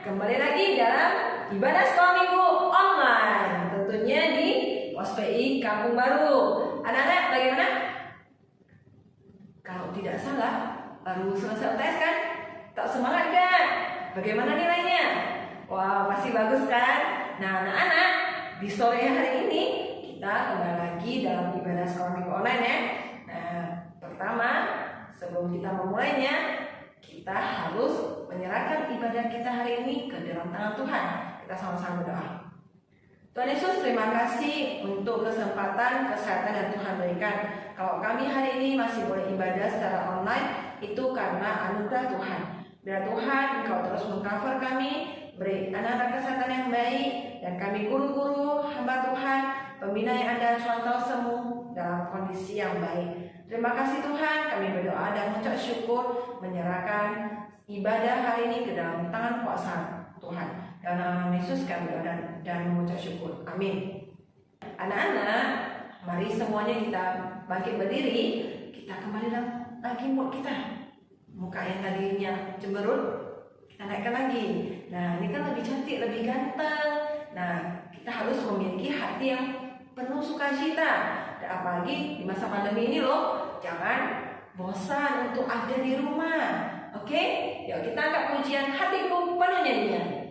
kembali lagi dalam ibadah sekolah minggu online, tentunya di POSPI Kampung Baru. Anak-anak bagaimana? Kalau tidak salah, baru selesai UTS kan? Tak semangat kan? Bagaimana nilainya? Wah, pasti bagus kan? Nah, anak-anak, di sore hari ini kita kembali lagi dalam ibadah sekolah minggu online ya. Nah, pertama, sebelum kita memulainya, kita harus menyerahkan ibadah kita hari ini ke dalam tangan Tuhan. Kita sama-sama berdoa. Tuhan Yesus, terima kasih untuk kesempatan kesehatan yang Tuhan berikan. Kalau kami hari ini masih boleh ibadah secara online, itu karena anugerah Tuhan. Biar Tuhan Engkau terus mengcover kami, beri anak-anak kesehatan yang baik, dan kami guru-guru, hamba Tuhan, pembina yang ada contoh semu dalam kondisi yang baik. Terima kasih Tuhan, kami berdoa dan mengucap syukur menyerahkan ibadah hari ini ke dalam tangan kuasa Tuhan. Dalam nama Yesus kami berdoa dan mengucap syukur. Amin. Anak-anak, mari semuanya kita bangkit berdiri. Kita kembali lagi mood kita. Muka yang tadinya cemberut, kita naikkan lagi. Nah, ini kan lebih cantik, lebih ganteng. Nah, kita harus memiliki hati yang penuh sukacita. Dan apalagi di masa pandemi ini loh, jangan bosan untuk ada di rumah. Oke? Yuk kita angkat pujian Hatiku Penuh Nyanyian.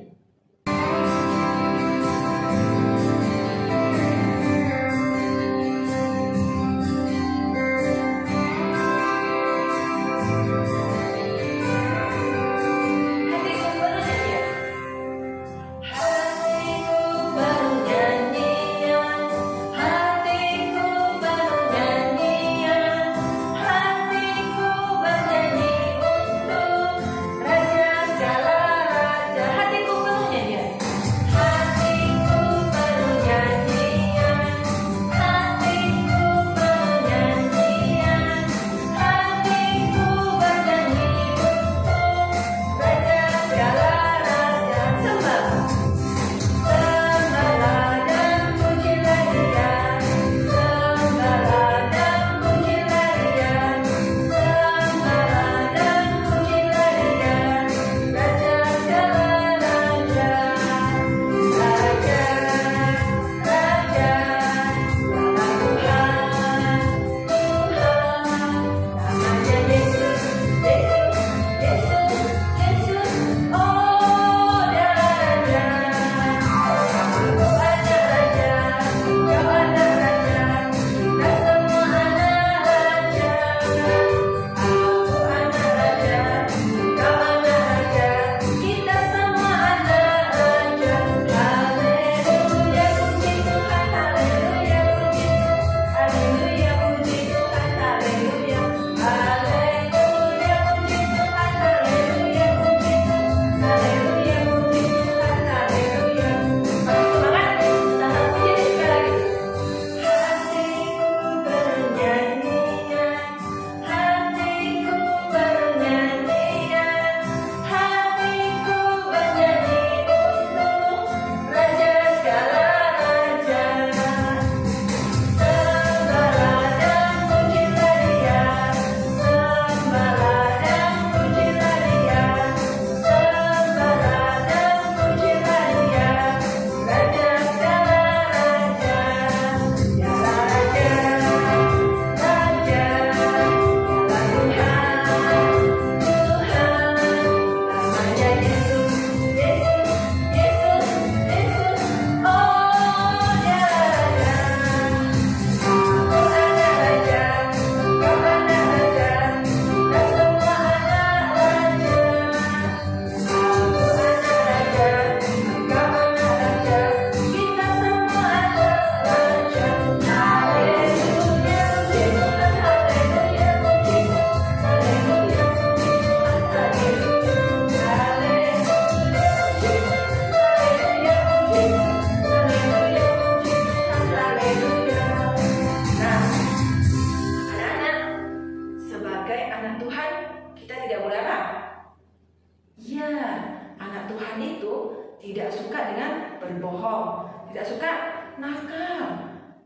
tidak suka dengan berbohong, tidak suka nakal.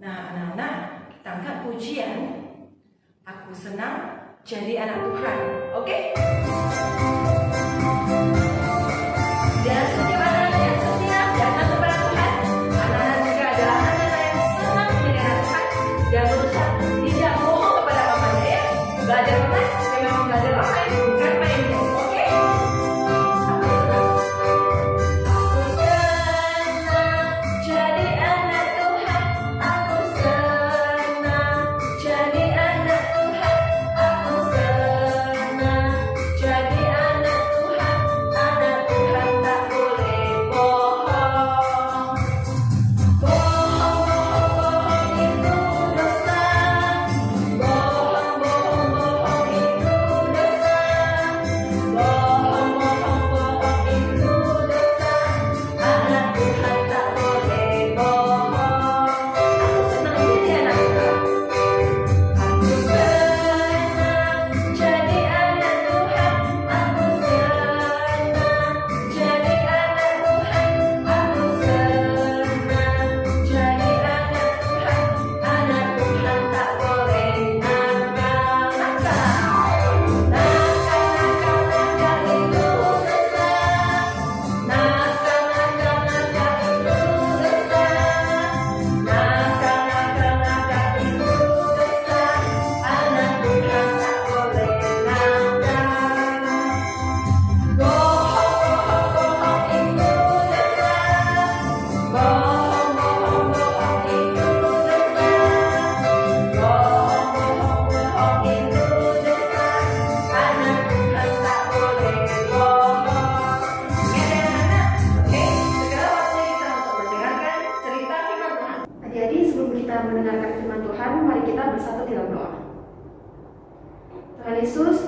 Nah, anak-anak, kita angkat pujian. Aku senang jadi anak Tuhan. Oke? Dan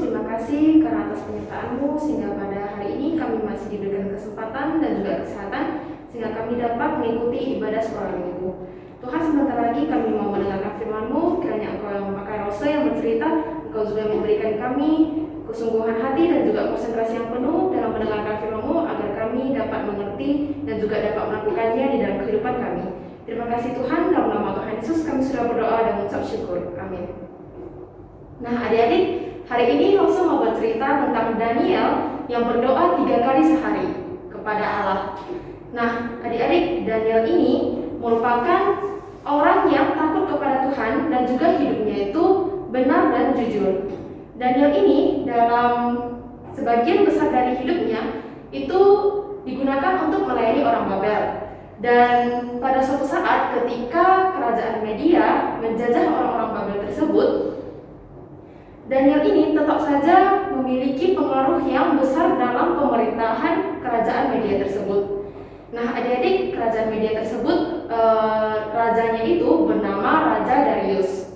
terima kasih karena atas penyertaan-Mu sehingga pada hari ini kami masih diberikan kesempatan dan juga kesehatan sehingga kami dapat mengikuti ibadah sekolah minggu. Tuhan, sebentar lagi kami mau mendengarkan firman-Mu, kiranya Engkau yang memakai Rosa yang bercerita, Engkau juga memberikan kami kesungguhan hati dan juga konsentrasi yang penuh dalam mendengarkan firman-Mu agar kami dapat mengerti dan juga dapat melakukannya di dalam kehidupan kami. Terima kasih Tuhan, dalam nama Tuhan Yesus kami sudah berdoa dan mengucap syukur. Amin. Nah adik-adik, hari ini Rosa mau bercerita tentang Daniel yang berdoa 3 kali sehari kepada Allah. Nah adik-adik, Daniel ini merupakan orang yang takut kepada Tuhan dan juga hidupnya itu benar dan jujur. Daniel ini dalam sebagian besar dari hidupnya itu digunakan untuk melayani orang Babel. Dan pada suatu saat ketika kerajaan Media menjajah orang-orang Babel tersebut, Daniel ini tetap saja memiliki pengaruh yang besar dalam pemerintahan kerajaan Media tersebut. Nah adik-adik, kerajaan Media tersebut rajanya itu bernama Raja Darius.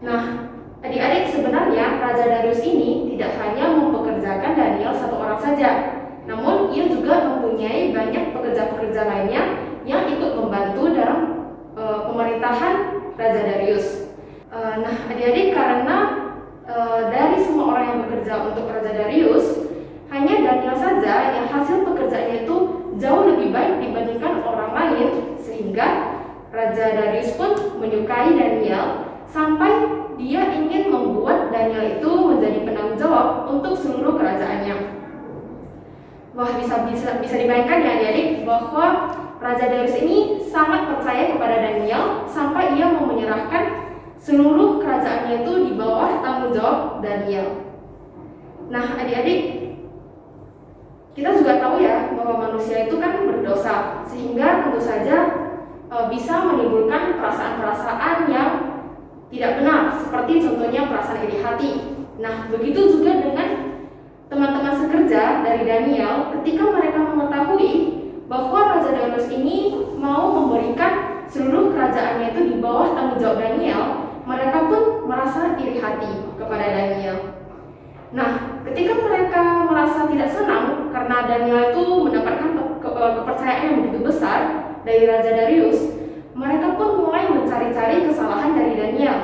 Nah adik-adik, sebenarnya Raja Darius ini tidak hanya mempekerjakan Daniel satu orang saja, namun ia juga mempunyai banyak pekerja-pekerja lainnya yang ikut membantu dalam pemerintahan Raja Darius. Nah adik-adik, karena dari semua orang yang bekerja untuk Raja Darius, hanya Daniel saja yang hasil pekerjaannya itu jauh lebih baik dibandingkan orang lain, sehingga Raja Darius pun menyukai Daniel sampai dia ingin membuat Daniel itu menjadi penanggung jawab untuk seluruh kerajaannya. Wah, bisa dibayangkan ya adik-adik bahwa Raja Darius ini sangat percaya kepada Daniel sampai ia mau menyerahkan seluruh kerajaannya itu di bawah tanggung jawab Daniel. Nah adik-adik, kita juga tahu ya bahwa manusia itu kan berdosa, sehingga tentu saja bisa menimbulkan perasaan-perasaan yang tidak benar, seperti contohnya perasaan iri hati. Nah begitu juga dengan teman-teman sekerja dari Daniel, ketika mereka mengetahui bahwa Raja Darius ini mau memberikan seluruh kerajaannya itu di bawah tanggung jawab Daniel, mereka pun merasa iri hati kepada Daniel. Nah, ketika mereka merasa tidak senang karena Daniel itu mendapatkan kepercayaan yang begitu besar dari Raja Darius, mereka pun mulai mencari-cari kesalahan dari Daniel.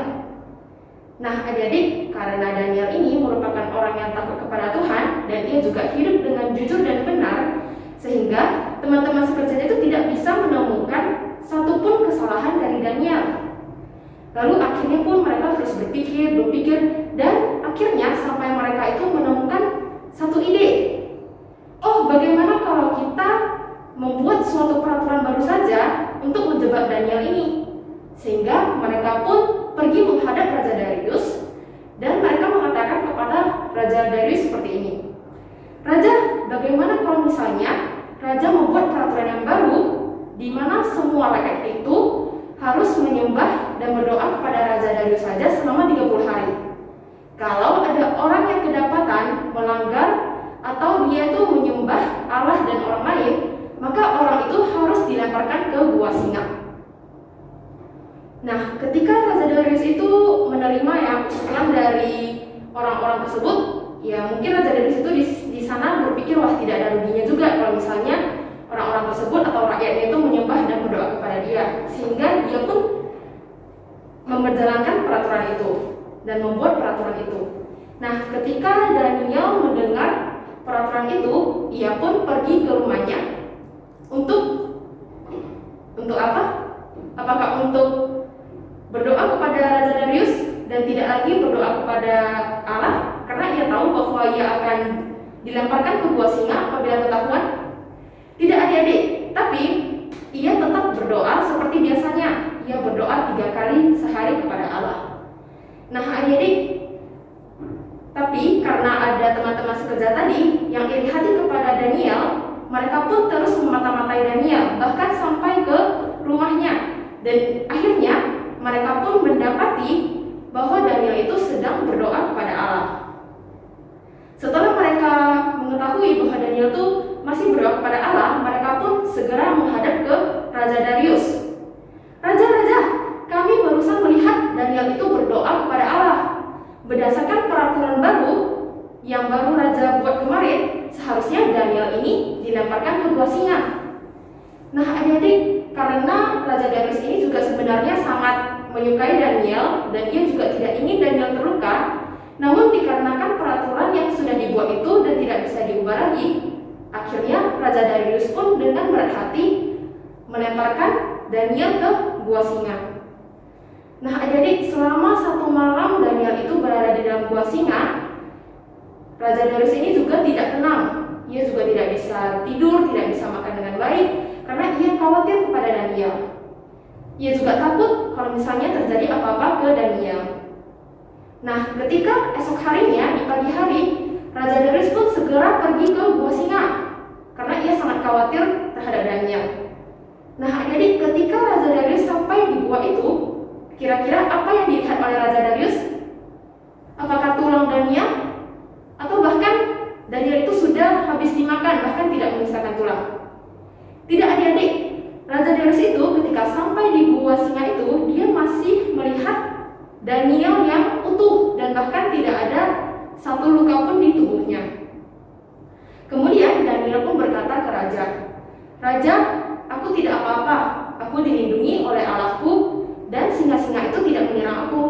Nah, adik-adik, karena Daniel ini merupakan orang yang takut kepada Tuhan dan ia juga hidup dengan jujur dan benar, sehingga teman-teman sekerjanya itu tidak bisa menemukan satupun kesalahan dari Daniel. Lalu akhirnya pun mereka terus berpikir dan akhirnya sampai mereka itu menemukan satu ide. Oh, bagaimana kalau kita membuat suatu peraturan baru saja untuk menjebak Daniel ini? Sehingga mereka pun pergi menghadap Raja Darius dan mereka mengatakan kepada Raja Darius seperti ini. Raja, bagaimana kalau misalnya Raja membuat peraturan yang baru di mana semua rakyat itu harus menyembah dan berdoa kepada Raja Darius saja selama 30 hari. Kalau ada orang yang kedapatan melanggar atau dia itu menyembah Allah dan orang lain, maka orang itu harus dilemparkan ke gua singa. Nah, ketika Raja Darius itu menerima yang usulan dari orang-orang tersebut, ya mungkin Raja Darius itu di sana berpikir, wah tidak ada ruginya juga kalau misalnya orang-orang tersebut atau rakyatnya itu menyembah dan berdoa kepada dia, sehingga dia pun memperjalankan peraturan itu dan membuat peraturan itu. Nah, ketika Daniel mendengar peraturan itu, ia pun pergi ke rumahnya untuk apa? Apakah untuk berdoa kepada Raja Darius dan tidak lagi berdoa kepada Allah, karena ia tahu bahwa ia akan dilemparkan ke gua singa apabila ketahuan? Tidak adik-adik, tapi ia tetap berdoa seperti biasanya. Ia berdoa 3 kali sehari kepada Allah. Nah adik-adik, tapi karena ada teman-teman sekerja tadi yang iri hati kepada Daniel, mereka pun terus memata-matai Daniel, bahkan sampai ke rumahnya. Dan akhirnya mereka pun mendapati bahwa Daniel itu sedang berdoa kepada Allah. Setelah mereka mengetahui bahwa Daniel itu masih berdoa kepada Allah, mereka pun segera menghadap ke Raja Darius. Raja, kami barusan melihat Daniel itu berdoa kepada Allah. Berdasarkan peraturan baru, dilemparkan ke gua singa. Nah adik-adik, karena Raja Darius ini juga sebenarnya sangat menyukai Daniel dan ia juga tidak ingin Daniel terluka, namun dikarenakan peraturan yang sudah dibuat itu dan tidak bisa diubah lagi, akhirnya Raja Darius pun dengan berat hati melemparkan Daniel ke gua singa. Nah adik-adik, selama 1 malam Daniel itu berada di dalam gua singa, Raja Darius ini juga tidak tenang. Ia juga tidak bisa tidur, tidak bisa makan dengan baik, karena ia khawatir kepada Daniel. Ia juga takut kalau misalnya terjadi apa-apa ke Daniel. Nah, ketika esok harinya di pagi hari, Raja Darius pun segera pergi ke gua singa karena ia sangat khawatir terhadap Daniel. Nah, adik-adik, ketika Raja Darius sampai di gua itu, kira-kira apa yang dilihat oleh Raja Darius? Apakah tulang Daniel? Atau bahkan Daniel itu sudah habis dimakan, bahkan tidak menyisakan tulang? Tidak, adik-adik. Raja Darius itu ketika sampai di gua singa itu, dia masih melihat Daniel yang utuh dan bahkan tidak ada satu luka pun di tubuhnya. Kemudian Daniel pun berkata ke raja, "Raja, aku tidak apa-apa. Aku dilindungi oleh Allahku dan singa-singa itu tidak menyerang aku."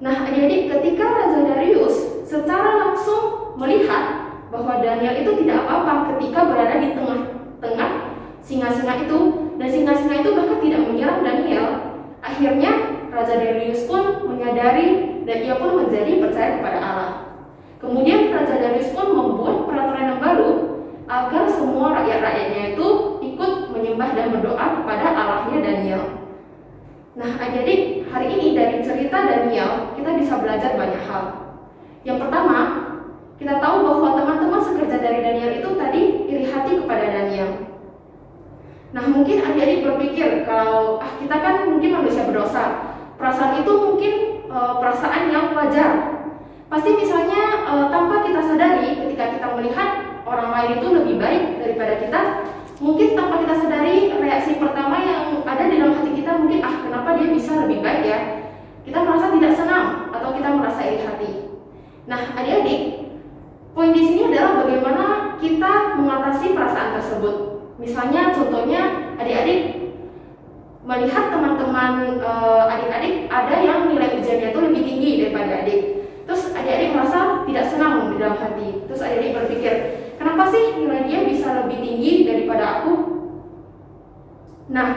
Nah, adik-adik, ketika Raja Darius secara langsung melihat bahwa Daniel itu tidak apa-apa ketika berada di tengah-tengah singa-singa itu, dan singa-singa itu bahkan tidak menyerang Daniel, akhirnya Raja Darius pun menyadari dan ia pun menjadi percaya kepada Allah. Kemudian Raja Darius pun membuat peraturan yang baru agar semua rakyat-rakyatnya itu ikut menyembah dan berdoa kepada Allahnya Daniel. Nah, adik-adik, hari ini dari cerita Daniel kita bisa belajar banyak hal. Yang pertama, kita tahu bahwa teman-teman sekerja dari Daniel itu tadi iri hati kepada Daniel. Nah, mungkin adik-adik berpikir kalau kita kan mungkin manusia berdosa. Perasaan itu mungkin perasaan yang wajar. Pasti misalnya tanpa kita sadari ketika kita melihat orang lain itu lebih baik daripada kita, mungkin tanpa kita sadari reaksi pertama yang ada di dalam hati kita mungkin kenapa dia bisa lebih baik ya? Kita merasa tidak senang atau kita merasa iri hati. Nah, adik-adik, poin di sini adalah bagaimana kita mengatasi perasaan tersebut. Misalnya contohnya adik-adik melihat teman-teman adik-adik ada yang nilai ujiannya itu lebih tinggi daripada adik. Terus adik-adik merasa tidak senang di dalam hati. Terus adik-adik berpikir, kenapa sih nilai dia bisa lebih tinggi daripada aku? Nah,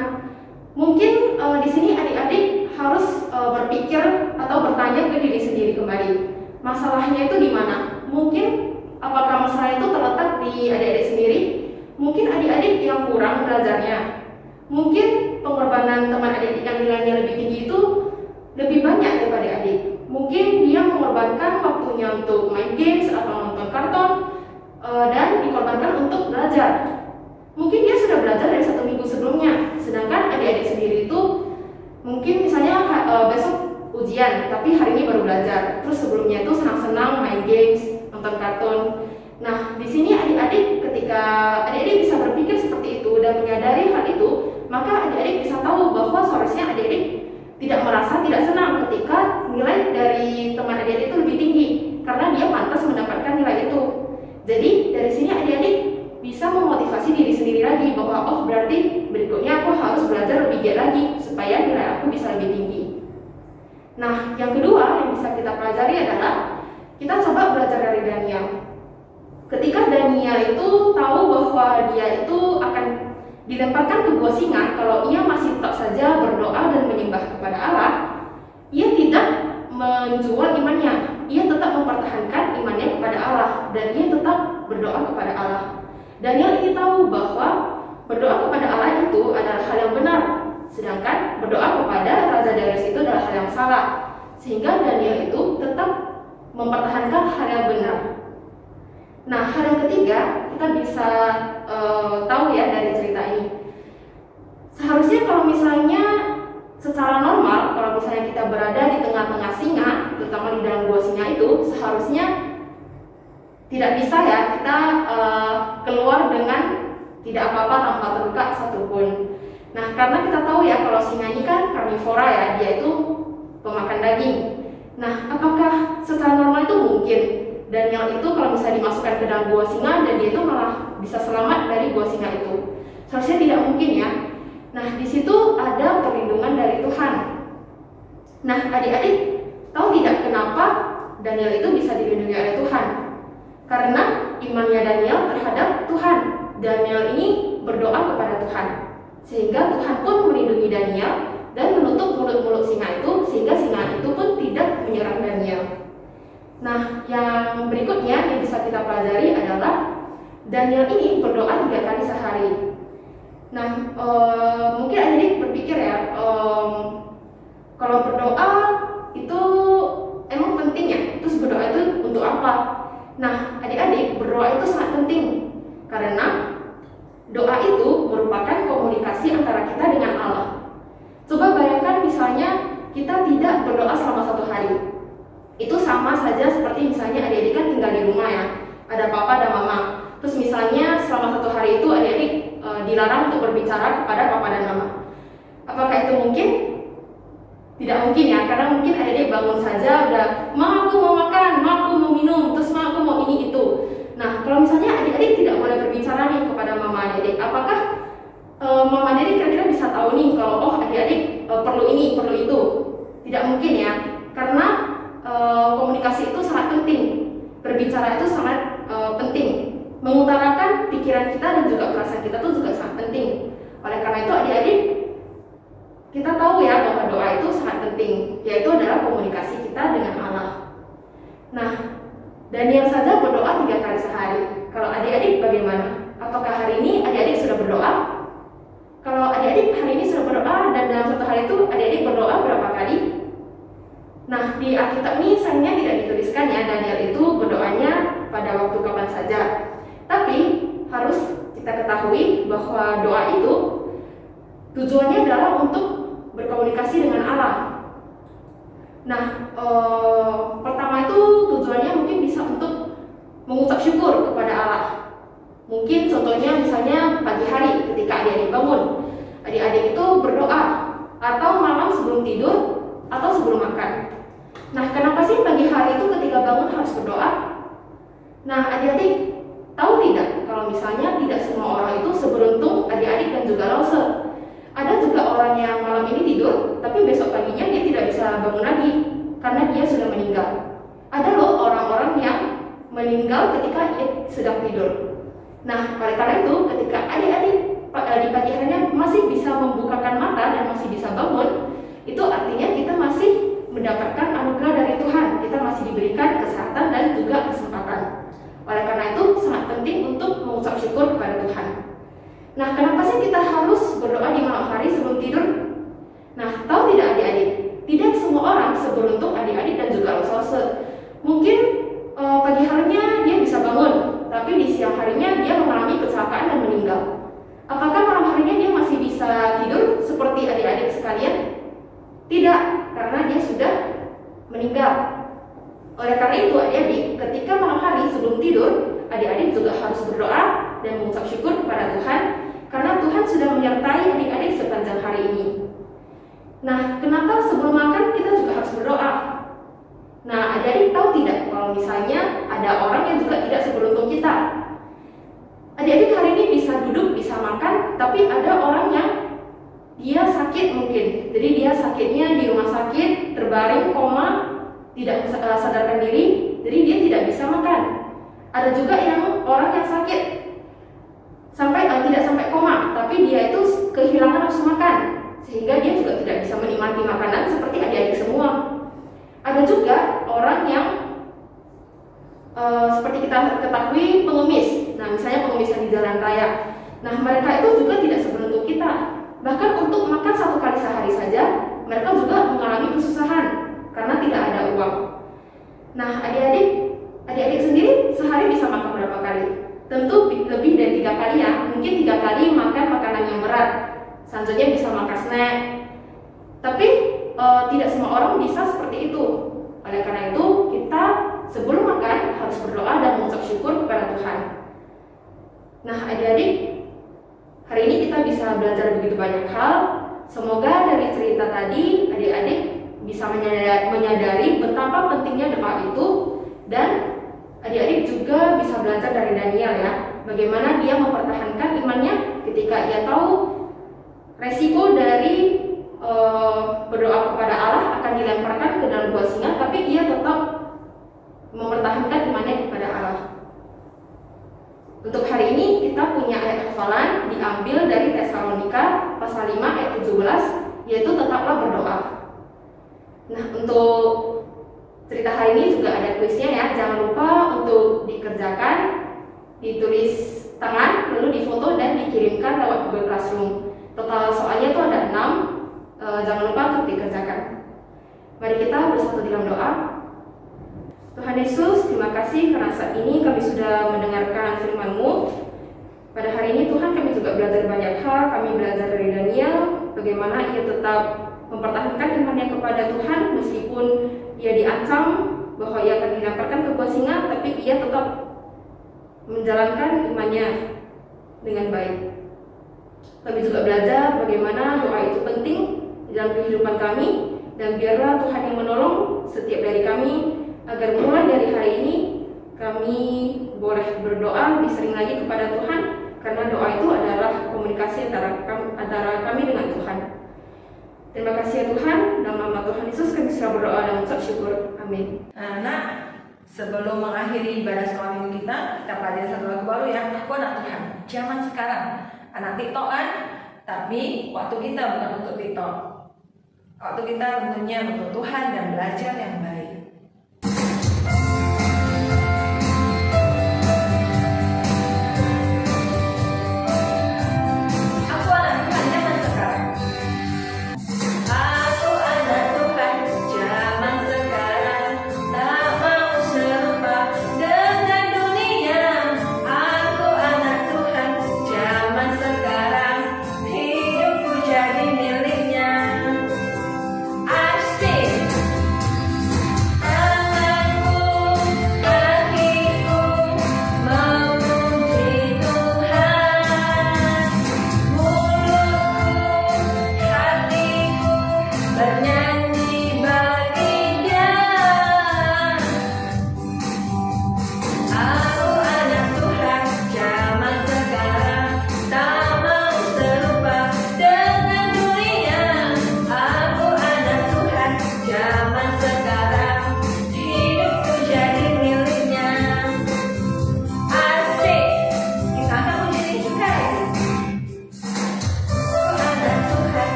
mungkin di sini adik-adik harus berpikir atau bertanya ke diri sendiri kembali. Masalahnya itu di mana? Mungkin apakah masalah itu terletak di adik-adik sendiri? Mungkin adik-adik yang kurang belajarnya. Mungkin pengorbanan teman adik-adik yang nilainya lebih tinggi itu lebih banyak daripada adik. Mungkin dia mengorbankan waktunya untuk main games atau nonton karton dan dikorbankan untuk belajar. Mungkin dia sudah belajar dari 1 minggu sebelumnya, sedangkan adik-adik sendiri itu mungkin misalnya besok ujian, tapi hari ini baru belajar. Terus sebelumnya itu senang-senang main games, nonton kartun. Nah, di sini adik-adik ketika adik-adik bisa berpikir seperti itu dan menyadari hal itu, maka adik-adik bisa tahu bahwa seharusnya adik-adik tidak merasa tidak senang ketika nilai dari teman adik-adik itu lebih tinggi karena dia pantas mendapatkan nilai itu. Jadi dari sini adik-adik bisa memotivasi diri sendiri lagi bahwa berarti berikutnya aku harus belajar lebih giat lagi supaya nilai aku bisa lebih tinggi. Nah, yang kedua yang bisa kita pelajari adalah kita coba belajar dari Daniel. Ketika Daniel itu tahu bahwa dia itu akan dilemparkan ke gua singa, kalau ia masih tetap saja berdoa dan menyembah kepada Allah, ia tidak menjual imannya. Ia tetap mempertahankan imannya kepada Allah dan ia tetap berdoa kepada Allah. Daniel ini tahu bahwa berdoa kepada Allah itu adalah hal yang benar, sedangkan berdoa kepada Raja Darius itu adalah hal yang salah. Sehingga Daniel itu tetap mempertahankan hal yang benar. Nah, hal yang ketiga kita bisa tahu ya dari cerita ini. Seharusnya kalau misalnya secara normal, kalau misalnya kita berada di tengah-tengah singa, terutama di dalam gua singa itu, seharusnya tidak bisa ya kita keluar dengan tidak apa-apa tanpa terluka satupun. Nah, karena kita tahu ya kalau singa ini kan karnivora ya, dia itu pemakan daging. Nah, apakah secara normal itu mungkin Daniel itu kalau misalnya dimasukkan ke dalam gua singa dan dia itu malah bisa selamat dari gua singa itu. Seharusnya tidak mungkin ya. Nah, di situ ada perlindungan dari Tuhan. Nah, adik-adik tahu tidak kenapa Daniel itu bisa dilindungi oleh Tuhan? Karena imannya Daniel terhadap Tuhan. Daniel ini berdoa kepada Tuhan, sehingga Tuhan pun melindungi Daniel dan menutup mulut-mulut singa itu, sehingga singa itu pun tidak menyerang Daniel. Nah, yang berikutnya yang bisa kita pelajari adalah Daniel ini berdoa 3 kali sehari. Nah, mungkin adik berpikir ya, kalau berdoa itu emang penting ya? Terus berdoa itu untuk apa? Nah, adik-adik, berdoa itu sangat penting karena doa itu merupakan komunikasi antara kita dengan Allah. Coba bayangkan misalnya kita tidak berdoa selama 1 hari. Itu sama saja seperti misalnya adik-adik kan tinggal di rumah ya, ada papa dan mama. Terus misalnya selama 1 hari itu adik-adik dilarang untuk berbicara kepada papa dan mama. Apakah itu mungkin? Tidak mungkin ya, karena mungkin adik-adik bangun saja udah, ma aku mau makan, ma aku mau minum, terus ma aku mau ini itu. Nah, kalau misalnya adik-adik tidak boleh berbicara nih kepada mama adik-adik, apakah mama adik-adik kira-kira bisa tahu nih kalau oh adik-adik perlu ini, perlu itu? Tidak mungkin ya, karena komunikasi itu sangat penting, berbicara itu sangat penting, mengutarakan pikiran kita dan juga perasaan kita itu juga sangat penting. Oleh karena itu adik-adik, kita tahu ya bahwa doa itu sangat penting, yaitu adalah komunikasi kita dengan Allah. Nah, Daniel saja berdoa 3 kali sehari. Kalau adik-adik bagaimana? Apakah hari ini adik-adik sudah berdoa? Kalau adik-adik hari ini sudah berdoa dan dalam 1 hari itu adik-adik berdoa berapa kali? Nah, di Alkitab ini sayangnya tidak dituliskan ya Daniel itu berdoanya pada waktu kapan saja. Tapi harus kita ketahui bahwa doa itu tujuannya adalah untuk berkomunikasi dengan Allah. Nah, pertama itu tujuannya mungkin bisa untuk mengucap syukur kepada Allah. Mungkin contohnya misalnya pagi hari ketika adik-adik bangun, adik-adik itu berdoa, atau malam sebelum tidur, atau sebelum makan. Nah, kenapa sih pagi hari itu ketika bangun harus berdoa? Nah, adik-adik tahu tidak kalau misalnya tidak semua orang itu seberuntung adik-adik dan juga Rose. Ada juga orang yang malam ini tidur, tapi besok paginya dia tidak bisa bangun lagi karena dia sudah meninggal. Ada loh orang-orang yang meninggal ketika dia sedang tidur. Nah, oleh karena itu, ketika adik-adik di pagi harinya masih bisa membukakan mata dan masih bisa bangun, itu artinya kita masih mendapatkan anugerah dari Tuhan. Kita masih diberikan kesehatan dan juga kesempatan. Oleh karena itu, sangat penting untuk mengucap syukur kepada Tuhan. Nah, kenapa sih kita harus berdoa di malam hari sebelum tidur? Nah, tahu tidak adik-adik? Tidak semua orang seberuntung adik-adik dan juga Rose. Mungkin pagi harinya dia bisa bangun, tapi di siang harinya dia mengalami kecelakaan dan meninggal. Apakah malam harinya dia masih bisa tidur seperti adik-adik sekalian? Tidak, karena dia sudah meninggal. Oleh karena itu adik-adik, ketika malam hari sebelum tidur, adik-adik juga harus berdoa dan mengucap syukur kepada Tuhan, karena Tuhan sudah menyertai adik-adik sepanjang hari ini. Nah, kenapa sebelum makan kita juga harus berdoa? Nah, adik-adik tahu tidak kalau misalnya ada orang yang juga tidak seberuntung kita? Adik-adik hari ini bisa duduk, bisa makan, tapi ada orang yang dia sakit mungkin. Jadi dia sakitnya di rumah sakit, terbaring, koma, tidak sadarkan diri, jadi dia tidak bisa makan. Ada juga yang orang yang sakit sampai tidak sampai koma, tapi dia itu kehilangan nafsu makan, sehingga dia juga tidak bisa menikmati makanan seperti adik-adik semua. Ada juga orang yang seperti kita ketahui pengemis. Nah, misalnya pengemis di jalan raya. Nah, mereka itu juga tidak seberuntung kita. Bahkan untuk makan 1 kali sehari saja, mereka juga mengalami kesusahan karena tidak ada uang. Nah, adik-adik sendiri sehari bisa makan berapa kali? Tentu lebih dari 3 kali ya. Mungkin 3 kali makan makanan yang berat, selanjutnya bisa makan snack. Tapi tidak semua orang bisa seperti itu. Oleh karena itu, kita sebelum makan harus berdoa dan mengucap syukur kepada Tuhan. Nah, adik-adik, hari ini kita bisa belajar begitu banyak hal. Semoga dari cerita tadi adik-adik bisa menyadari betapa pentingnya doa itu, dan Adik-adik juga bisa belajar dari Daniel ya, bagaimana dia mempertahankan imannya ketika ia tahu resiko dari berdoa kepada Allah akan dilemparkan ke dalam gua singa, tapi ia tetap mempertahankan imannya kepada Allah. Untuk hari ini kita punya ayat hafalan diambil dari Tesalonika pasal 5 ayat 17, yaitu tetaplah berdoa. Nah, untuk cerita hari ini juga ada kuisnya ya. Jangan lupa untuk dikerjakan, ditulis tangan, lalu difoto dan dikirimkan lewat Google Classroom. Total soalnya itu ada 6. Jangan lupa untuk dikerjakan. Mari kita bersatu dalam doa. Tuhan Yesus, terima kasih karena saat ini kami sudah mendengarkan firman-Mu. Pada hari ini Tuhan, kami juga belajar banyak hal. Kami belajar dari Daniel, bagaimana ia tetap mempertahankan imannya kepada Tuhan meskipun ia diancam bahwa ia akan dilemparkan ke gua singa, tapi ia tetap menjalankan imannya dengan baik. Kami juga belajar bagaimana doa itu penting dalam kehidupan kami, dan biarlah Tuhan yang menolong setiap dari kami agar mulai dari hari ini kami boleh berdoa lebih sering lagi kepada Tuhan, karena doa itu adalah komunikasi antara kami dengan Tuhan. Terima kasih ya Tuhan, dalam nama Tuhan Yesus kami sudah berdoa dan mengucap syukur. Amin. Nah, sebelum mengakhiri ibadah sekolah minggu kita pelajari satu lagu baru ya. Aku anak Tuhan. Zaman sekarang anak TikTok kan, tapi waktu kita bukan untuk TikTok. Waktu kita tentunya untuk Tuhan dan belajar yang baik. Aku anak Tuhan zaman sekarang. Aku anak Tuhan zaman sekarang, tak mau serupa dengan dunia. Aku anak Tuhan zaman sekarang, hidupku jadi miliknya. Asik.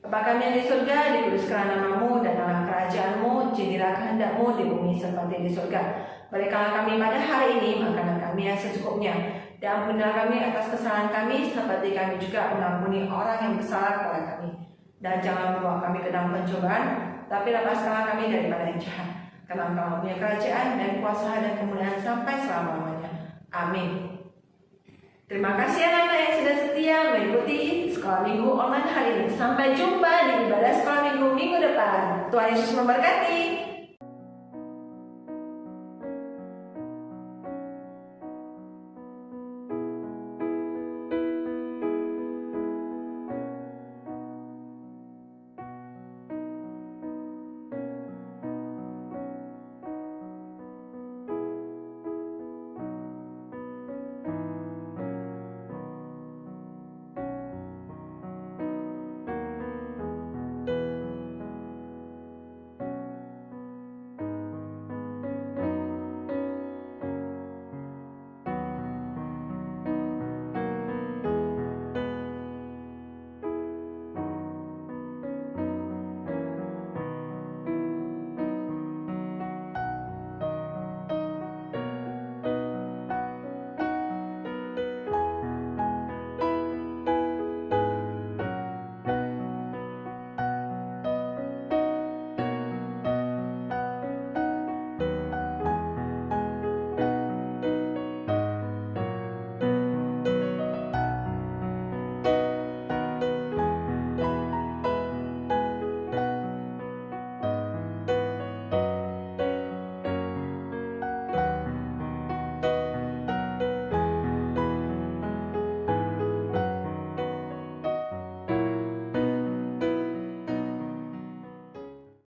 Bapa kami yang di surga, dikuduskanlah nama-Mu dan dalam kerajaan-Mu, jadilah kehendak-Mu di bumi seperti di surga. Berikanlah kami pada hari ini makanan kami yang secukupnya, dan ampunilah kami atas kesalahan kami, seperti kami juga mengampuni orang yang bersalah kepada kami. Dan jangan membawa kami ke dalam pencobaan, tapi lepaskanlah kami daripada yang jahat. Karena Engkau punya kerajaan dan kuasa dan kemuliaan sampai selama-lamanya. Amin. Terima kasih anak-anak yang sudah setia mengikuti sekolah minggu online hari ini. Sampai jumpa di ibadah sekolah minggu depan. Tuhan Yesus memberkati.